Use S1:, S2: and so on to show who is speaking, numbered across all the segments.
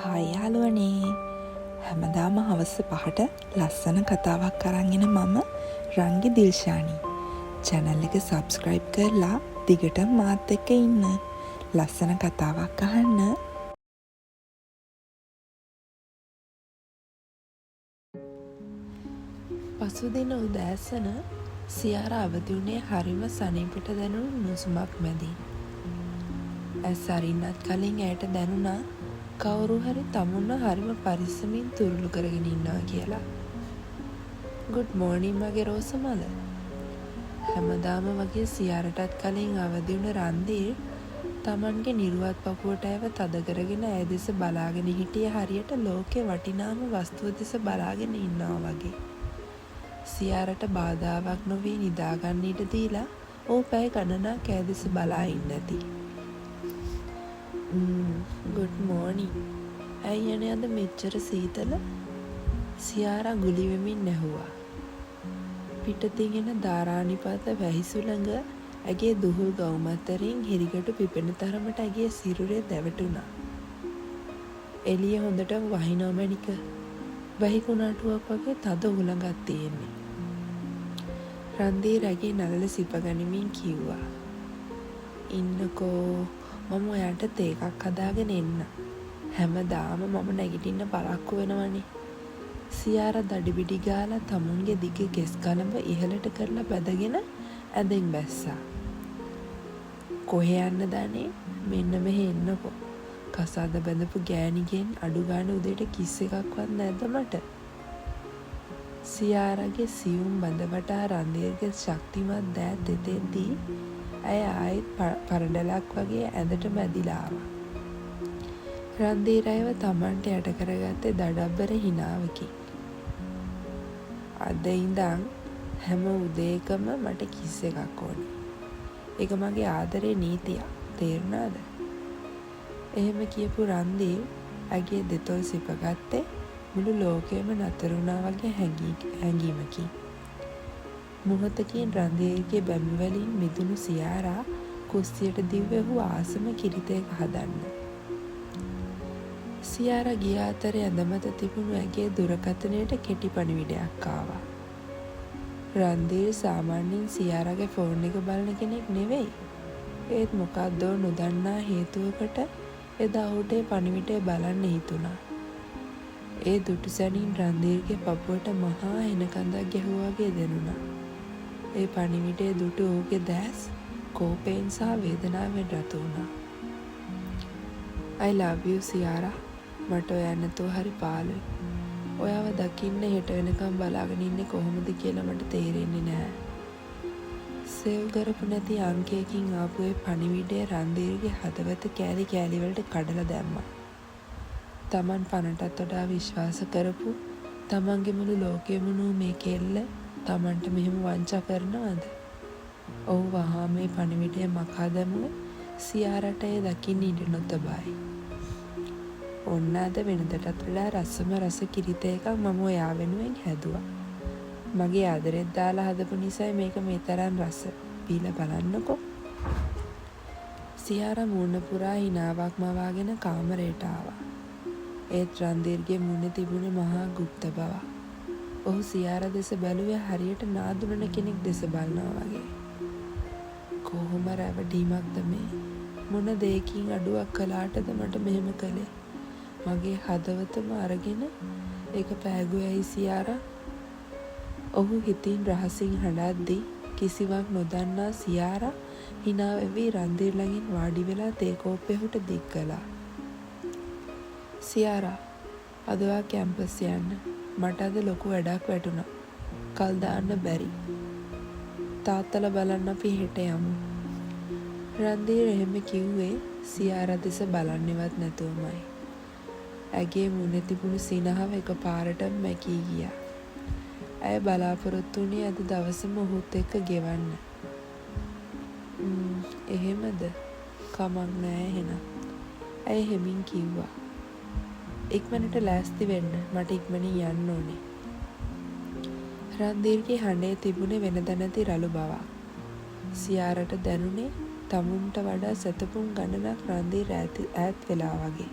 S1: Hi යාළුවනේ. හැමදාම හවස 5ට ලස්සන කතාවක් අරන් එන මම රංගි දිල්ෂානි. channel එක subscribe කරලා දිගටම මාත් එක්ක ඉන්න. ලස්සන කතාවක් අහන්න. පසුදින උදෑසන සියාරා අවදි වුණේ හරිම සනීපට දැනුණු නුසුමක් මැදින්. ඇස් අරින්නත් කලින් ඇයට දැනුණා කවුරු හරි තමුන්ව හරිම පරිස්සමින් තුරුළු කරගෙන ඉන්නවා කියලා. good morning මගේ රෝසමල. හැමදාම වගේ සියාරටත් කලින් අවදි වුණ රන්දීර් තමන්ගේ නිරුවත් පපුවට ඇව තද කරගෙන ඇය දෙස බලාගෙන හිටිය හරියට ලෝකේ වටිනාම වස්තුව දෙස බලාගෙන ඉන්නවා වගේ. සියාරට බාධාවක් නොවී නිදාගන්න ඉඩ දීලා ඔහු පැය ගණනක් ඇය දෙස බලා ඉන්න ඇති. good morning. ඇයි යන්නේ අද මෙච්චර සීතල? සියාරා ගුලි වෙමින් ඇහුවා. පිටතින් එන ධාරානිපාත වැහි සුළඟ ඇගේ දුහුල් ගවුම අතරින් හිරිගටු පිපෙන තරමට ඇගේ සිරුරේ දැවටුණා. එළිය හොඳට වහිනවා මැනික. වැහි කුණාටුවක් වගේ තද උහුලඟක් තියෙන්නේ. රන්දීර් ඇගේ නළල සිප ගනිමින් කිව්වා. ඉන්නකෝ, මම ඔයාට තේ එකක් හදාගෙන එන්න. හැමදාම මම නැගිටින්න පරක්කු වෙනවනේ. සියාරා දඩිබිඩි ගාලා තමුන්ගේ දිග කෙස් කලඹ ඉහළට කරලා බැදගෙන ඇඳෙන් බැස්සා. කොහේ යන්නද අනේ? මෙන්න මෙහෙ එන්නකෝ. කසාද බැඳපු ගෑණිගෙන් අඩු ගානේ උදේට කිස් එකක්වත් නැද්ද මට? සියාරාගේ සියුම් බඳ වටා රන්දීර්ගේ ශක්තිමත් දෑත් එතෙද්දී ඇය ආයෙත් පරඩලක් වගේ ඇඳට මැදිලා ආවා. රන්දීර් අයව තමන්ට යට කරගත්තේ දඩබ්බර හිනාවකින්. අද ඉඳන් හැම උදේකම මට කිස් එකක් ඕනේ. ඒක මගේ ආදරේ නීතියක්. තේරුණාද? එහෙම කියපු රන්දීර් ඇගේ දෙතොල් සිපගත්තේ මුළු ලෝකෙම නතර වුණා වගේ හැඟීමකින්. මොහොතකින් රන්දීර්ගේ බැමි වලින් මිදුණු සියාරා කුස්සියට දිව්වෙහු ආසම කිරිතයක හදන්න. සියාරා ගිය අතරේ ඇඳමත තිබුණු ඇගේ දුරකථනයට කෙටි පණිවිඩයක් ආවා. රන්දීර් සාමාන්‍යයෙන් සියාරාගේ ෆෝන් එක බලන කෙනෙක් නෙවෙයි. ඒත් මොකක්දෝ නොදන්නා හේතුවකට එදා ඔහුට පණිවිඩය බලන්න හිතුණා. ඒ දුටු සැනින් රන්දීර්ගේ පපුවට මහා එනකඳක් ගැහුවා වගේ දැනුණා. ඒ පණිවිඩය දුටු ඔහුගේ දැස් කෝපයෙන් සහ වේදනාවෙන් රතු වුණා. I love you සියාරා. මට ඔයා නැතුව හරි පාළුයි. ඔයාව දකින්න හෙට වෙනකම් බලාගෙන ඉන්නේ කොහොමද කියලා මට තේරෙන්නේ නැහැ. සේව් කරපු නැති අංකයකින් ආපු ඒ පණිවිඩය රන්දීර්ගේ හදවත කෑලි කෑලි වලට කඩලා දැම්මා. තමන් පනටත් වඩා විශ්වාස කරපු තමන්ගේ මුළු ලෝකෙම නූ මේ කෙල්ල තමන්ට මෙහෙම වංචා කරනවද? ඔහු වහා මේ පණිවිඩය මකා දැමුවේ සියාරට එය දකින්න ඉඩ නොතබයි. ඔන්න අද වෙනදටත් වඩා රසම රස කිරිත එකක් මම ඔයා වෙනුවෙන් හැදුවා. මගේ ආදරෙත් දාලා හදපු නිසායි මේක මේ තරම් රස. බීලා බලන්නකෝ. සියාරා මූණ පුරා හිනාවක් මවාගෙන කාමරයට ආවා. ඒත් රන්දීර්ගේ මුණේ තිබුණේ මහා ගුප්ත බවක්. ඔහු සියාරා දෙස බැලුවේ හරියට නාදුනන කෙනෙක් දෙස බලනවා වගේ. කොහොම රැවටීමක්ද මේ? මොන දෙයකින් අඩුවක් කළාටද මට මෙහෙම කළේ? මගේ හදවතම අරගෙන ඒක පෑගුවයි සියාරා. ඔහු හිතින් රහසින් හඬද්දී කිසිවක් නොදන්නා සියාරා hina වෙවි රන්දීර් ළඟින් වාඩි වෙලා තේ කෝප්පෙහුට දික් කළා. සියාරා, අද ඔයා කැම්පස් යන්න. මට අද ලොකු වැඩක් වැටුණා. කල් දාන්න බැරි. තාත්තලා බලන්න අපි හෙට යමු. රන්දීර් එහෙම කිව්වේ සියාරා දෙස බලන්නේවත් නැතුවමයි. ඇගේ මුණේ තිබුණු සිනහව එකපාරටම මැකී ගියා. ඇය බලාපොරොත්තු වුණේ අද දවසම ඔහුත් එක්ක ගෙවන්න. එහෙමද? කමක් නෑ එහෙනම්. ඇය හෙමින් කිව්වා. ඉක්මනට ලෑස්ති වෙන්න. මට ඉක්මනින් යන්න ඕනේ. රන්දීර්ගේ හඬේ තිබුණේ වෙනද නැති රළු බවක්. සියාරට දැනුනේ තමුන්ට වඩා සතපුම් ගණනක් රන්දීර් ඈත් වෙලා වගේ.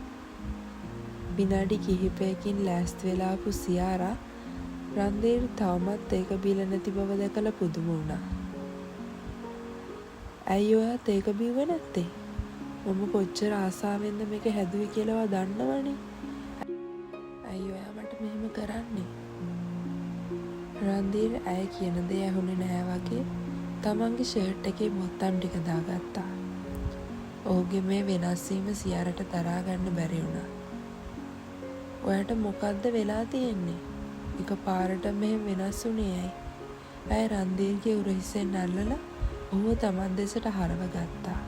S1: විනාඩි කිහිපයකින් ලෑස්ති වෙලා ආපු සියාරා රන්දීර් තවමත් ඒක බීලා නැති බව දැකලා පුදුම වුණා. ඇයි ඔයාත් ඒක බිව්වේ නැත්තේ? මම කොච්චර ආසාවෙන්ද මේක හැදුවේ කියලා ඔයා දන්නවනේ. ඇයි ඔයා මට මෙහෙම කරන්නේ? රන්දීර් ඇය කියන දේ ඇහුනේ නැහැ වගේ තමන්ගේ ෂර්ට් එකේ බොත්තම් ටික දාගත්තා. ඔහුගේ මේ වෙනස් වීම සියාරට දරා ගන්න බැරි වුණා. ඔයාට මොකද්ද වෙලා තියෙන්නේ? එක පාරට මෙහෙම වෙනස් වුණේ ඇයි? ඇය රන්දීර්ගේ උරහිසෙන් අල්ලලා ඔහුව තමන් දෙසට හරව ගත්තා.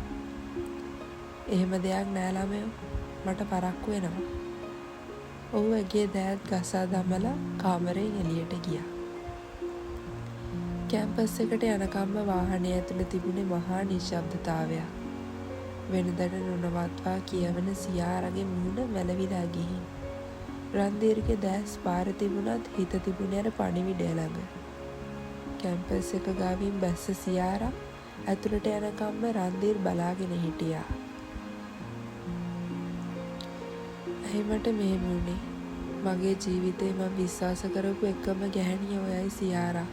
S1: එහෙම දෙයක් නෑ ළමයෝ. මට පරක්කු වෙනවා. ඔහු ඇගේ දෑත් ගසා දමලා කාමරයෙන් එළියට ගියා. කැම්පස් එකට යනකම්ම වාහනේ ඇතුළේ තිබුණේ මහා නිශ්ශබ්දතාවයක්. වෙනදට නොනවත්වා කියවන සියාරගේ මුහුණ වැලවිලා ගිහින්. රන්දීර්ගේ දැස් පාර තිබුණත් හිත තිබුණේ අර පණිවිඩය ළඟ. කැම්පස් එක ගාවින් බැස්ස සියාරා ඇතුළට යනකම්ම රන්දීර් බලාගෙන හිටියා. ඇයි මට මෙහෙම වුනේ? මගේ ජීවිතේ මම විශ්වාස කරපු එකම ගැහැණිය ඔයයි සියාරා.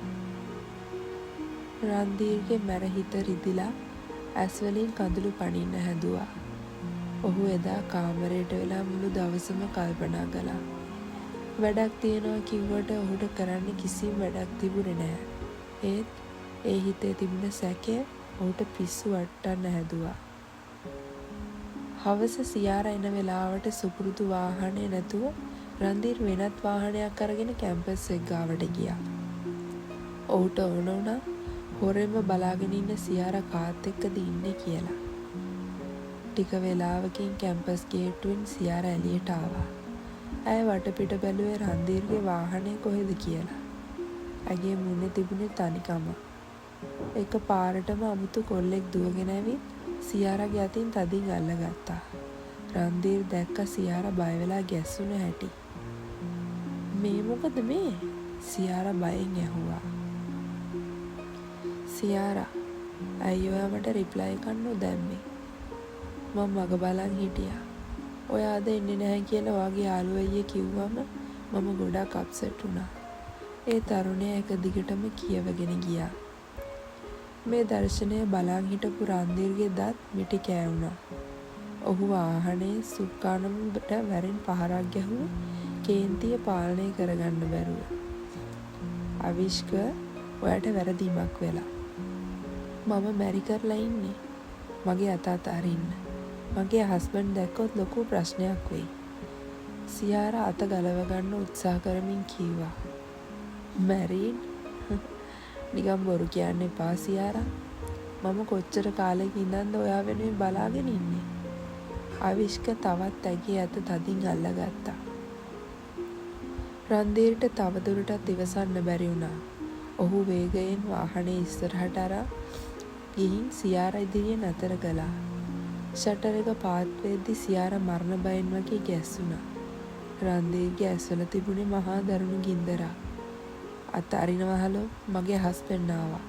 S1: රන්දීර්ගේ මැර හිත රිදිලා ඇස් වලින් කඳුළු පනින්න හැදුවා. ඔහු එදා කාමරයට වෙලා මුළු දවසම කල්පනා කළා. වැඩක් තියනවා කිව්වට ඔහුට කරන්න කිසිම වැඩක් තිබුණේ නැහැ. ඒත් ඒ හිතේ තිබුණ සැකය ඔහුට පිස්සු වට්ටන්න හැදුවා. හවස සියාරා එන වෙලාවට සුපුරුදු වාහනේ නැතුව රන්දීර් වෙනත් වාහනයක් අරගෙන කැම්පස් එක ගාවට ගියා. ඔහුට ඕන වුණා හොරෙන්ම බලාගෙන ඉන්න සියාරා කාත් එක්කද ඉන්නේ කියලා. ටික වෙලාවකින් කැම්පස් ගේට්ටුවෙන් සියාරා එළියට ආවා. ඇය වටපිට බැලුවේ රන්දීර්ගේ වාහනේ කොහෙද කියලා. ඇගේ මුහුණේ තිබුණේ තනිකම. එක පාරටම අමුතු කොල්ලෙක් දුවගෙන ඇවිත් සියාරාගේ අතින් තදින් අල්ලගත්තා. රන්දීර් දැක්ක සියාරා බය වෙලා ගැස්සුණ හැටි. මේ මොකද මේ? සියාරා බයෙන් ඇහුවා. සියාරා, ඇයි ඔයා මට රිප්ලයි එකක් නොදැම්මේ? මම මග බලන් හිටියා. ඔයා අද එන්නේ නැහැ කියලා ඔයාගේ යාළුවා අයියේ කිව්වම මම ගොඩක් අප්සෙට් වුණා. ඒ තරුණයා එක දිගටම කියවගෙන ගියා. මේ දර්ශනය බලන් හිටපු රන්දීර්ගේ දත් මිටි කෑවුණා. ඔහු වාහනේ සුක්කානම්ට වැරෙන් පහරක් ගැහුවේ කේන්තිය පාලනය කරගන්න බැරුව. අවිෂ්ක, ඔයාට වැරදීමක් වෙලා. මම මැරි කරලා ඉන්නේ. මගේ අත අරින්න. මගේ හස්බන්ඩ් දැක්කොත් ලොකු ප්‍රශ්නයක් වෙයි. සියාරා අත ගලව ගන්න උත්සාහ කරමින් කිව්වා. මැරීන්? නිකම් බොරු කියන්න එපා සියාරා. මම කොච්චර කාලෙක ඉඳන්ද ඔයා වෙනුවෙන් බලාගෙන ඉන්නේ. අවිෂ්ක තවත් ඇගේ අත තදින් අල්ලගත්තා. රන්දීර්ට තවදුරටත් ඉවසන්න බැරි වුණා. ඔහු වේගයෙන් වාහනේ ඉස්සරහට අරන් ගිහින් සියාරා ඉදිරියේ නතර කළා. ෂටර් එක පාත් වෙද්දි සියාරා මරණ බයෙන් වගේ ගැස්සුණා. රන්දීර්ගේ ඇස්වල තිබුණේ මහා දරුණු ගින්දරක්. අත අරිනවහලෝ, මගේ හස්බන්ඩ් ආවා.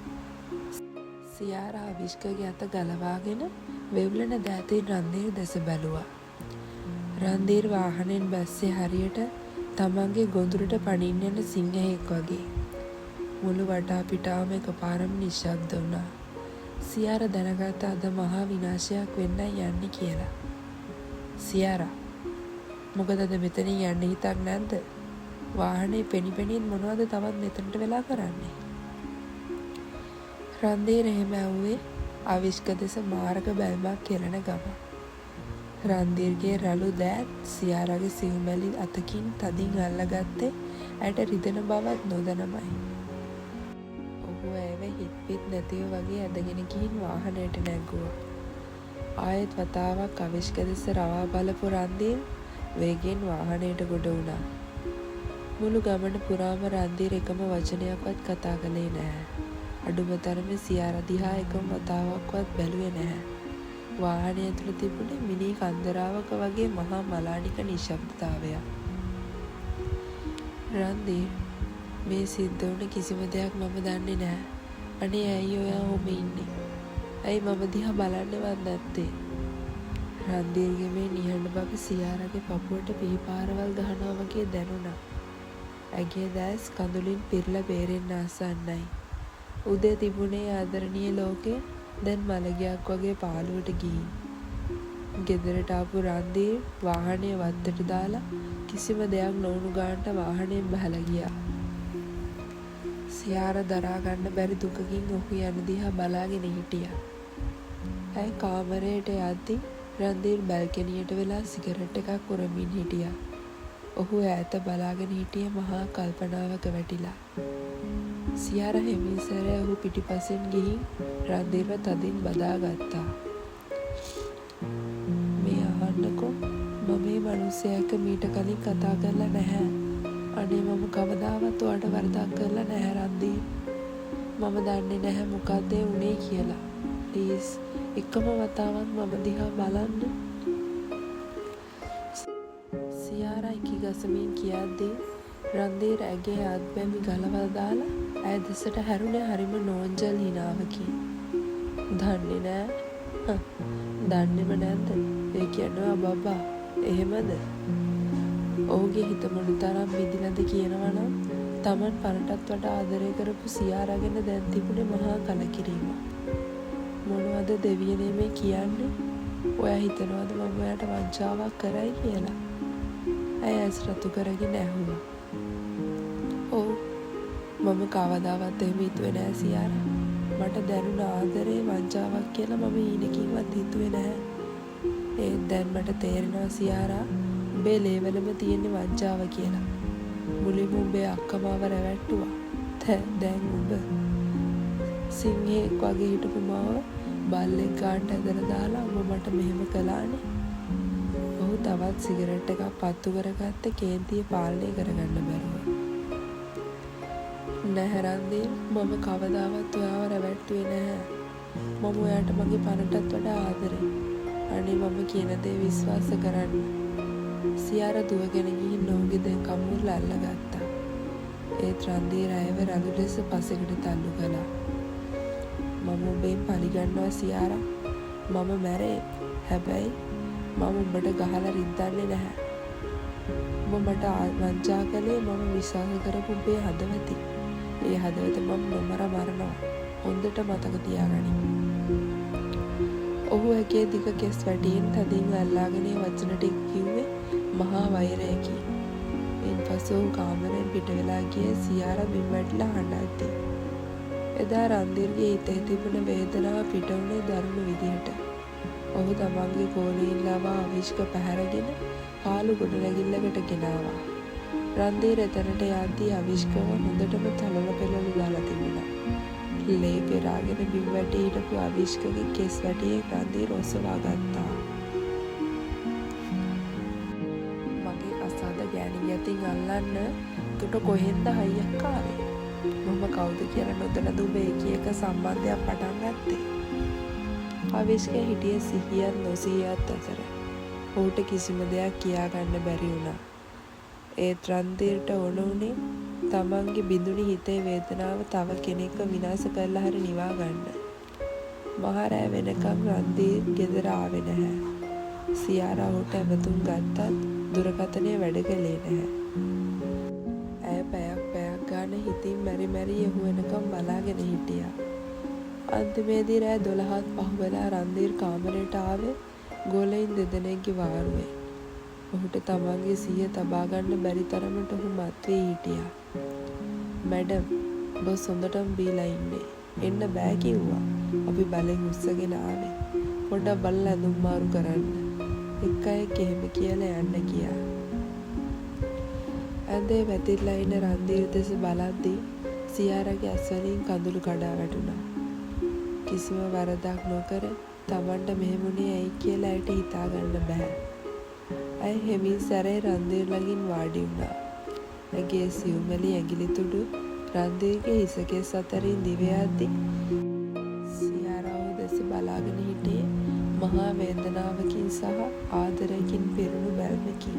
S1: සියාරා අවිෂ්කගේ අත ගලවාගෙන වෙව්ලන දෑතින් රන්දීර් දෙස බැලුවා. රන්දීර් වාහනෙන් බැස්සේ හරියට තමන්ගේ ගොඳුරට පනින්න යන සිංහයෙක් වගේ. මුළු වටා පිටාවම එකපාරම නිශ්ශබ්ද වුණා. සියාරා දැනගත්ත අද මහා විනාශයක් වෙන්නයි යන්නේ කියලා. සියාරා, මොකද අද මෙතනින් යන්න හිතක් නැද්ද? වාහනේ පෙනිපෙනින් මොනවද තවත් මෙතනට වෙලා කරන්නේ? රන්දීර් එහෙම ඇහුවේ අවිෂ්ක දෙස මාර්ග බැල්මක් කෙරෙන ගම. රන්දීර්ගේ රළු දෑත් සියාරාගේ සිව්මැලි අතකින් තදින් අල්ලගත්තේ ඇයට රිදෙන බවත් නොදැනමයි. ඔහු ඇයව හිත්පිත් නැතිව වගේ ඇදගෙන ගිහින් වාහනයට නැග්ගුවා. ආයෙත් වතාවක් අවිෂ්ක දෙස රවා බලපු රන්දීර් වේගෙන් වාහනයට ගොඩ වුණා. මුළු ගමන පුරාම රන්දීර් එකම වචනයක්වත් කතා කළේ නැහැ. අඩුම තරමේ සියාරා දිහා එකම වතාවක්වත් බැලුවේ නැහැ. වාහනය ඇතුළේ තිබුණේ මිනි කන්දරාවක වගේ මහා මලානික නිශ්ශබ්දතාවයක්. රන්දීර්, මේ සිද්ධ වුණ කිසිම දෙයක් මම දන්නේ නැහැ. අනේ ඇයි ඔයා ඔහොම ඉන්නේ? ඇයි මම දිහා බලන්නවත් නැත්තේ? රන්දීර්ගේ මේ නිහඬ බව සියාරගේ පපුවට පිහිපාරවල් ගහනවා වගේ දැනුණා. ඇගේ දැස් කඳුලින් පිරලා බේරෙන්න ආසන්නයි. උදේ තිබුණේ ආදරණීය ලෝකේ දැන් මලගියක් වගේ පාළුවට ගිහින්. ගෙදරට ආපු රන්දීර් වාහනය වත්තට දාලා කිසිම දෙයක් නොවුණු ගානට වාහනයෙන් බහලා ගියා. සියාර දරා ගන්න බැරි දුකකින් ඔහු යන දිහා බලාගෙන හිටියා. ඇය කාමරයට යද්දී රන්දීර් බැල්කනියට වෙලා සිගරට් එකක් උරමින් හිටියා. ඔහු ඈත බලාගෙන හිටියේ මහා කල්පනාවක වැටිලා. සියාර හිමින් සැරේ ඔහු පිටිපස්සෙන් ගිහින් රන්දීර්ව තදින් බදාගත්තා. මේ අහන්නකෝ, මම මේ මිනිස්සයා එක්ක මීට කලින් කතා කරලා නැහැ. අනේ මම කවදාවත් ඔයාට වරදක් කරලා නැහැ රන්දීර්. මම දන්නේ නැහැ මොකද්ද උනේ කියලා. ප්ලීස් එකම වතාවක් මම දිහා බලන්න. සියාරා ඉකිගසමින් කියද්දී රන්දීර් ඇගේ අත්බැමි ගලවලා දාලා ඇය දෙසට හැරුණේ හරිම නෝන්ජල් හිනාවකින්. දන්නේ නෑ. දන්නේම නැද්ද? ඒ කියනවා බබා. එහෙමද? ඔහුගේ හිත මොනතරම් විදිනද කියනවා නම් Taman පරටත් වඩා ආදරය කරපු සියාරාගෙන දැන් තිබුණේ මහා කලකිරීමක්. මොනවද දෙවියනේ මේ කියන්නේ? ඔයා හිතනවද මම ඔයාට වංචාවක් කරයි කියලා? ඇය ඇස් රතු කරගෙන ඇහුවා. ඔව්, මම කවදාවත් එහෙම හිතුවේ නෑ සියාරා. මට දැනුණ ආදරේ වංචාවක් කියලා මම ඊනකින්වත් හිතුවේ නැහැ. ඒත් දැන් මට තේරෙනවා සියාරා, උඹේ ලේවලම තියෙන වංචාව කියලා. මුලින්ම උඹේ අක්කමාව රැවට්ටුවා. දැන් උඹ සිංහෙක් වගේ හිටපු මාව බල්ලෙක් ගානට ඇදලා දාලා උඹ මට මෙහෙම කළානේ. ඔහු තවත් සිගරට් එකක් පත්තු කරගත්තේ කේන්තිය පාලනය කරගන්න බැරුව. නැහැ රන්දීර්, මම කවදාවත් ඔයාව රැවට්ටුවේ නැහැ. මම ඔයාට මගේ පරටත් වඩා ආදරේ. අනේ මම කියන දේ විශ්වාස කරන්න. සියාරා දුවගෙන ගිහින් ඔහුගේ දෙන් කමුල්ල අල්ලගත්තා. ඒත් රන්දීර් ඇයව රළු ලෙස පසෙකට තල්ලු කළා. මම ඔබෙන් පරිගන්නවා සියාරා. මම මැරේ. හැබැයි මම ඔබට ගහලා රිද්දන්නේ නැහැ. ඔබ මට වංචා කළේ මම විශ්වාස කරපු ඔබේ හදවතින්. ඒ හදවත මම නොමර මරනවා. හොඳට මතක තියාගනින්. ඔහු ඇගේ දිග කෙස් වැටියෙන් තදින් අල්ලාගෙන වචන ටික කිව්වේ මහා වෛරයකින්. ඉන්පසු ඔහු කාමරයෙන් පිට වෙලා ගියේ සියාරා බිම් වැටිලා හඬද්දී. එදා රන්දීර්ගේ හිතේ තිබුණ වේදනාව පිට වුණේ දරුණු විදිහට. ඔහු තමන්ගේ ගෝලීන් ලවා අවිෂ්ක පැහැරගෙන පාළු ගොඩනැගිල්ලකට ගෙනාවා. රන්දීර් එතනට යද්දී අවිෂ්කව හොඳටම තලල පෙළලු දාලා තිබුණා. ලේ පෙරාගෙන බිම් වැටි හිටපු අවිෂ්කගේ කෙස් වැටියෙන් රන්දීර් ඔසවා ගත්තා. මගේ අසාද ගෑණි යතින් අල්ලන්න උට කොහෙන්ද හයියක් ආවේ? මම කවුද කියලා නොදැන දුඹ එක සම්බන්ධයක් පටන් ගත්තේ. අවිෂ්ක හිටියේ සිහියත් නොසිහියත් අතර. ඔහුට කිසිම දෙයක් කියාගන්න බැරි වුණා. ඒත් රන්දීර්ට ඕන උනේ තමන්ගේ බිඳුනි හිතේ වේදනාව තව කෙනෙක්ව විනාශ කරලා හරි නිවා ගන්න. මහරෑ වෙනකම් රන්දීර් ගෙදර ආවේ නැහැ. සියාරා ඔහුට ඇමතුම් ගත්තත් දුරකථනය වැඩ කළේ නැහැ. ඇය පැයක් ගාන හිතින් මැරි ඔහු වෙනකම් බලාගෙන හිටියා. අන්තිමේදී රෑ 12ත් පහුවෙලා රන්දීර් කාමරයට ආවේ ගෝලයින් දෙදෙනෙක්ගේ වාරුවේ. ඔහුට තමන්ගේ සිහිය තබා ගන්න බැරි තරමට ඔහු මත් වී හිටියා. මැඩම්, බොස් හොඳටම බීලා ඉන්නේ. එන්න බෑ කිව්වා. අපි බලෙන් උස්සගෙන ආවේ. පොඩ්ඩක් බලලා ඇඳුම් මාරු කරන්න. එක් අයෙක් එහෙම කියලා යන්න ගියා. ඇඳේ වැතිරලා ඉන්න රන්දීර් දෙස බලද්දී සියාරාගේ ඇස් වලින් කඳුළු කඩා වැටුණා. කිසිම වරදක් නොකර තමන්ට මෙහෙමුනේ ඇයි කියලා ඇයට හිතා ගන්න බෑ. ඇය හෙමින් සැරේ රන්දීර් ළඟින් වාඩි වුණා. ඇගේ සියුමැලි ඇඟිලි තුඩු රන්දීර්ගේ හිසකෙස් අතරින් දිව යද්දී සියාරා දෙස බලාගෙන හිටියේ මහා වේදනාවකින් සහ ආදරයකින් පිරුණු බැල්මකින්.